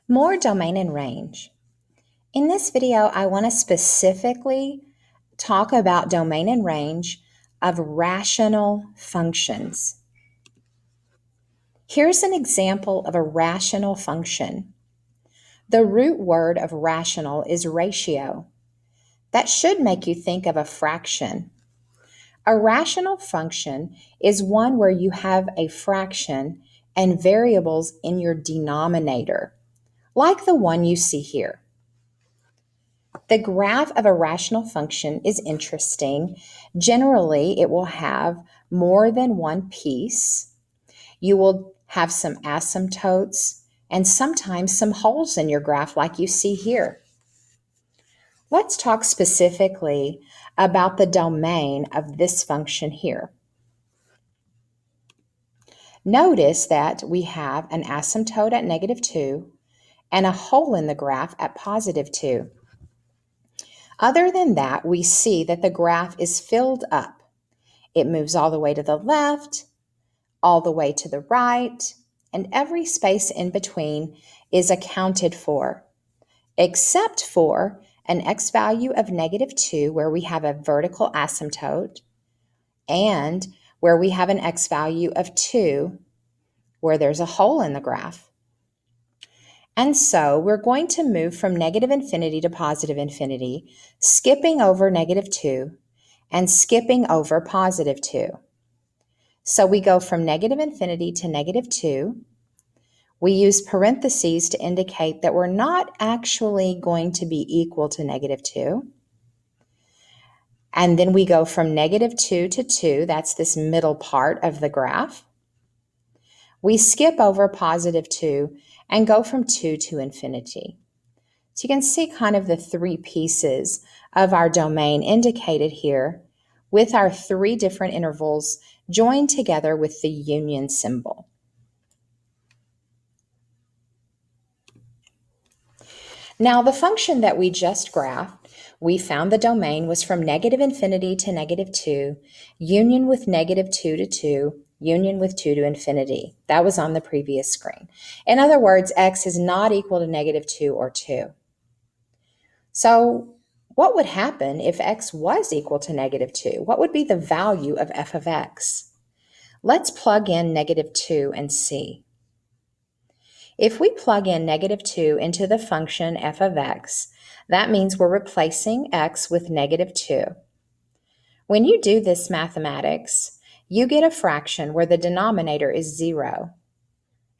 More domain and range. In this video, I want to specifically talk about domain and range of rational functions. Here's an example of a rational function. The root word of rational is ratio. That should make you think of a fraction. A rational function is one where you have a fraction and variables in your denominator, like the one you see here. The graph of a rational function is interesting. Generally, it will have more than one piece. You will have some asymptotes and sometimes some holes in your graph like you see here. Let's talk specifically about the domain of this function here. Notice that we have an asymptote at -2 and a hole in the graph at +2. Other than that, we see that the graph is filled up. It moves all the way to the left, all the way to the right, and every space in between is accounted for, except for an x value of -2 where we have a vertical asymptote, and where we have an x value of 2 where there's a hole in the graph. And so we're going to move from -infinity to +infinity, skipping over -2 and skipping over +2. So we go from -infinity to -2. We use parentheses to indicate that we're not actually going to be equal to -2. And then we go from -2 to 2, that's this middle part of the graph. We skip over +2 and go from 2 to infinity. So you can see kind of the three pieces of our domain indicated here with our three different intervals joined together with the union symbol. Now the function that we just graphed, we found the domain was from -infinity to -2, union with -2 to 2, union with 2 to infinity. That was on the previous screen. In other words, x is not equal to -2 or 2. So what would happen if x was equal to -2? What would be the value of f of x? Let's plug in -2 and see. If we plug in -2 into the function f of x, that means we're replacing x with -2. When you do this mathematics, you get a fraction where the denominator is 0.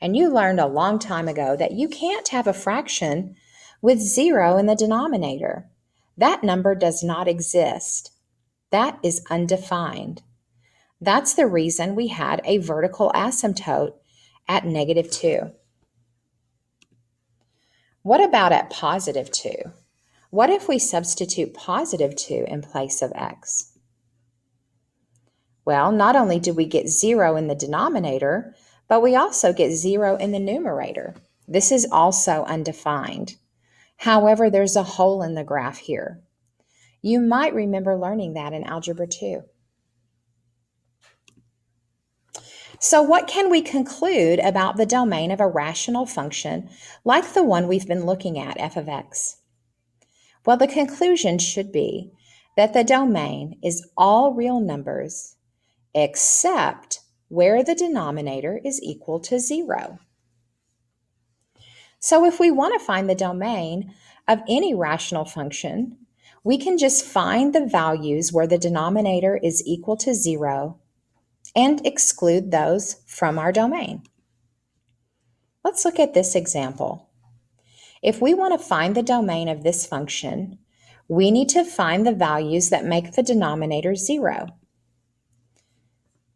And you learned a long time ago that you can't have a fraction with 0 in the denominator. That number does not exist. That is undefined. That's the reason we had a vertical asymptote at -2. What about at +2? What if we substitute +2 in place of x? Well, not only do we get 0 in the denominator, but we also get 0 in the numerator. This is also undefined. However, there's a hole in the graph here. You might remember learning that in Algebra 2. So what can we conclude about the domain of a rational function like the one we've been looking at, f of x? Well, the conclusion should be that the domain is all real numbers except where the denominator is equal to 0. So if we want to find the domain of any rational function, we can just find the values where the denominator is equal to 0 and exclude those from our domain. Let's look at this example. If we want to find the domain of this function, we need to find the values that make the denominator 0.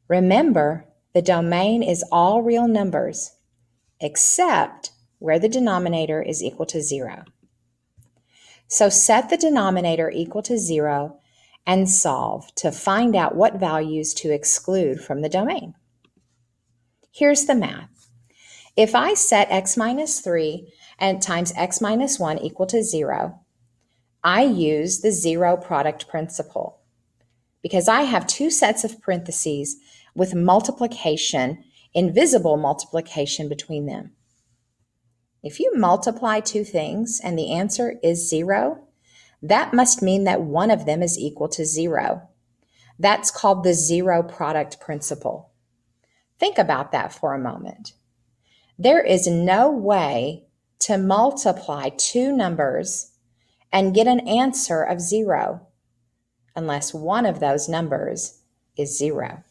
Remember, the domain is all real numbers, except where the denominator is equal to 0. So set the denominator equal to 0 and solve to find out what values to exclude from the domain. Here's the math. If I set x minus 3 and times x minus 1 equal to 0, I use the zero product principle because I have two sets of parentheses with multiplication, invisible multiplication between them. If you multiply two things and the answer is 0, that must mean that one of them is equal to 0. That's called the zero product principle. Think about that for a moment. There is no way to multiply two numbers and get an answer of 0 unless one of those numbers is 0.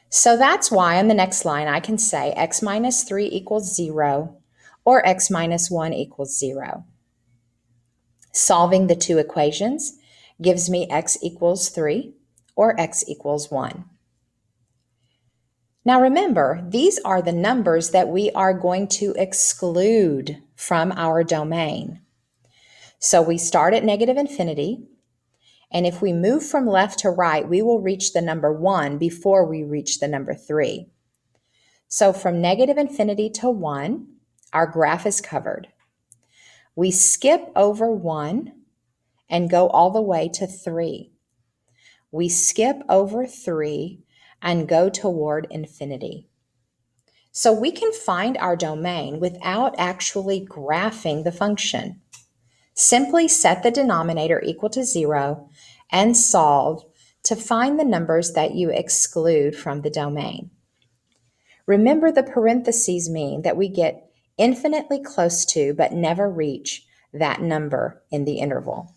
So that's why on the next line I can say x minus 3 equals 0 or x minus 1 equals 0. Solving the two equations gives me x equals 3 or x equals 1. Now remember, these are the numbers that we are going to exclude from our domain. So we start at negative infinity, and if we move from left to right, we will reach the number 1 before we reach the number 3. So from negative infinity to 1, our graph is covered. We skip over 1 and go all the way to 3. We skip over 3 and go toward infinity. So we can find our domain without actually graphing the function. Simply set the denominator equal to 0 and solve to find the numbers that you exclude from the domain. Remember, the parentheses mean that we get infinitely close to but never reach that number in the interval.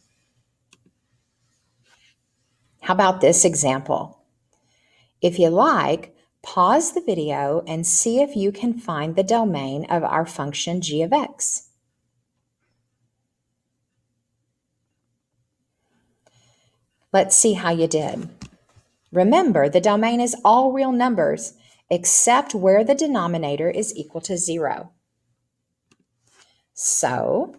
How about this example? If you like, pause the video and see if you can find the domain of our function g of x. Let's see how you did. Remember, the domain is all real numbers except where the denominator is equal to 0. So,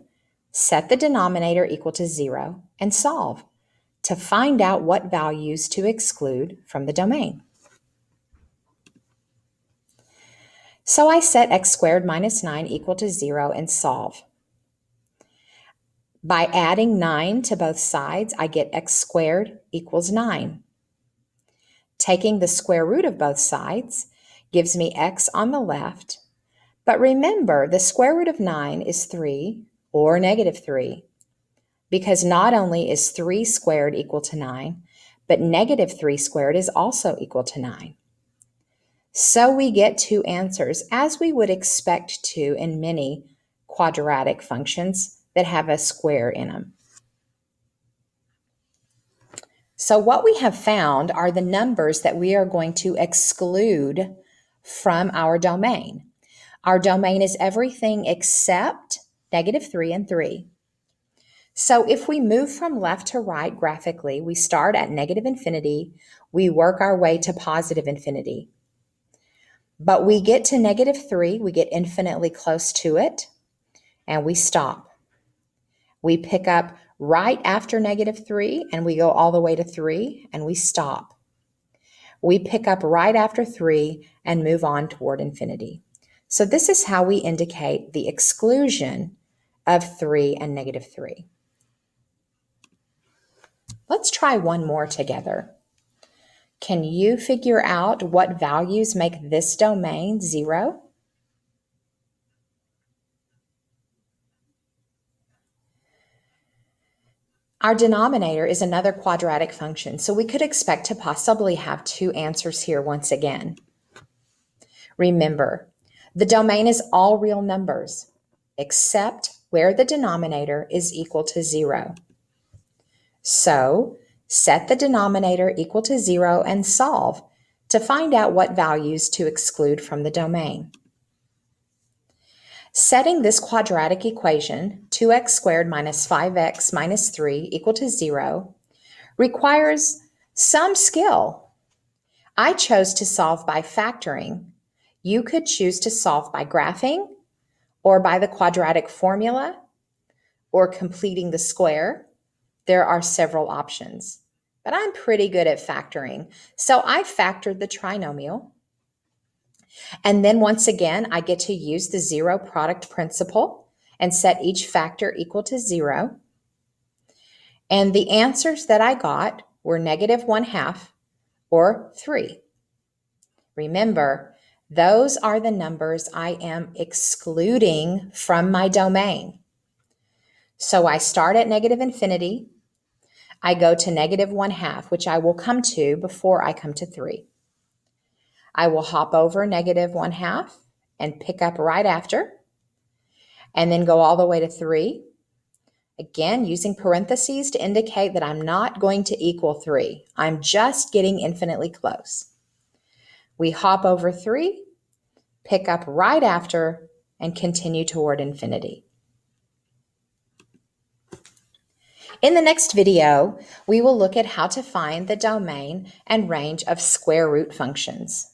set the denominator equal to 0 and solve to find out what values to exclude from the domain. So I set x squared minus 9 equal to 0 and solve. By adding 9 to both sides, I get x squared equals 9. Taking the square root of both sides gives me x on the left. But remember, the square root of 9 is 3 or negative 3, because not only is 3 squared equal to 9, but negative 3 squared is also equal to 9. So we get two answers, as we would expect to in many quadratic functions that have a square in them. So what we have found are the numbers that we are going to exclude from our domain. Our domain is everything except negative 3 and 3. So if we move from left to right graphically, we start at negative infinity, we work our way to positive infinity. But we get to negative 3, we get infinitely close to it, and we stop. We pick up right after negative 3, and we go all the way to 3, and we stop. We pick up right after 3 and move on toward infinity. So this is how we indicate the exclusion of 3 and negative 3. Let's try one more together. Can you figure out what values make this domain 0? Our denominator is another quadratic function, so we could expect to possibly have two answers here once again. Remember, the domain is all real numbers, except where the denominator is equal to 0. So, set the denominator equal to 0 and solve to find out what values to exclude from the domain. Setting this quadratic equation, 2x squared minus 5x minus 3 equal to 0, requires some skill. I chose to solve by factoring. You could choose to solve by graphing, or by the quadratic formula, or completing the square. There are several options, but I'm pretty good at factoring. So I factored the trinomial. And then once again, I get to use the zero product principle and set each factor equal to 0. And the answers that I got were negative 1/2 or 3. Remember, Those are the numbers I am excluding from my domain. So I start at negative infinity. I go to negative 1/2, which I will come to before I come to 3. I will hop over negative 1/2 and pick up right after, and then go all the way to 3. Again, using parentheses to indicate that I'm not going to equal 3. I'm just getting infinitely close. We hop over 3, pick up right after, and continue toward infinity. In the next video, we will look at how to find the domain and range of square root functions.